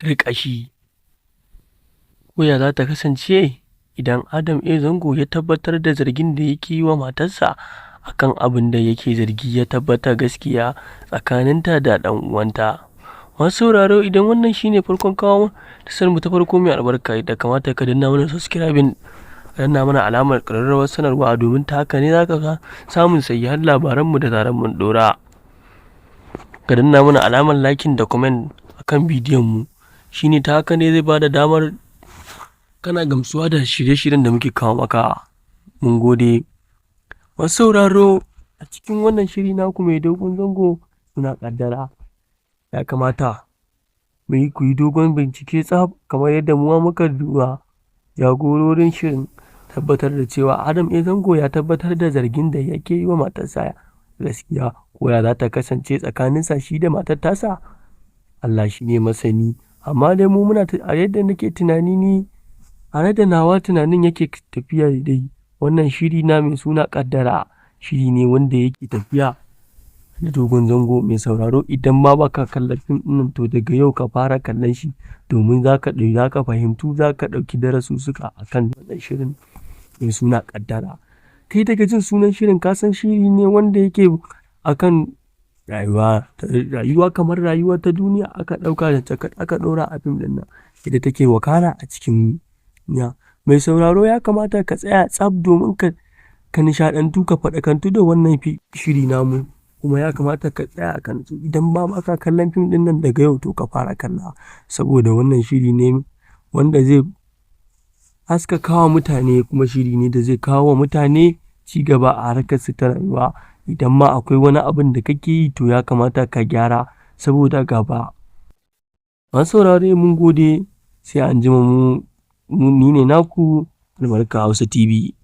riƙashi. Koya za ta kasance idan Adam A. Zango ya tabbatar da zargin da yake yi wa matarsa akan abin da yake zargi ya tabbata gaskiya tsakaninta da ɗan uwanta. Masu sauraro, idan wannan shine farkon kawo tasar mu ta farko mai albarka, da kamata ka danna mana subscribing, danna mana alamar ƙararrawar sanarwa, domin ta haka ne za ka samun sahihan labaranmu da zaran mun ɗora. Ka danna mana alamar liking da comment akan bidiyon mu, shine ta haka ne zai bada damar kana gamsuwa da shirye-shiryen da muke kawo maka. Mun gode. Masu sauraro, a cikin wannan shiri naku mai dogon zango suna ƙaddara, ya kamata ku yi dogon bincike tsaf kamar yadda mu muka duba jagororin shirin tabbatar da cewa Adam A. Zango ya tabbatar da zargin da yake yi wa matarsa gaskiya. Koya za ta kasance tsakaninsa shi da matar tasa, Allah shi ne masani. Amma dai mu muna a yadda nake tunani ni, a da nawa tunanin yake tafiya dai, wannan shiri na mai suna ƙaddara shiri ne wanda yake tafiya da dogon zango. Mai sauraro, idan ma baka kallon fim ɗin, to daga yau ka fara kallon shi, domin za ka fahimtu, za ka ɗauki darasussuka akan wannan shirin mai suna ƙaddara. Kai daga jin sunan shirin ka san shiri ne wanda yake akan rayuwa kamar rayuwa ta duniya aka ɗauka da aka ɗora a fim ɗin nan, yadda take wakana a cikin ya. Mai sauraro, ya kamata ka tsaya tsaf domin ka nishaɗantu, ka faɗakantu da wannan shiri namu. Kuma ya kamata ka tsaya kan su, idan ba ka kallon fim ɗin nan daga yau, to ka fara kalla, saboda wannan shiri ne wanda zai haskaka wa mutane, kuma shiri ne da zai kawo wa mutane ci gaba a harkar su ta rayuwa. Idan ma akwai wani abin da kake yi, to ya kamata ka gyara saboda gaba. Masu saurare, mun gode, sai an jima mu. Ni ne naku Albarka Hausa TV.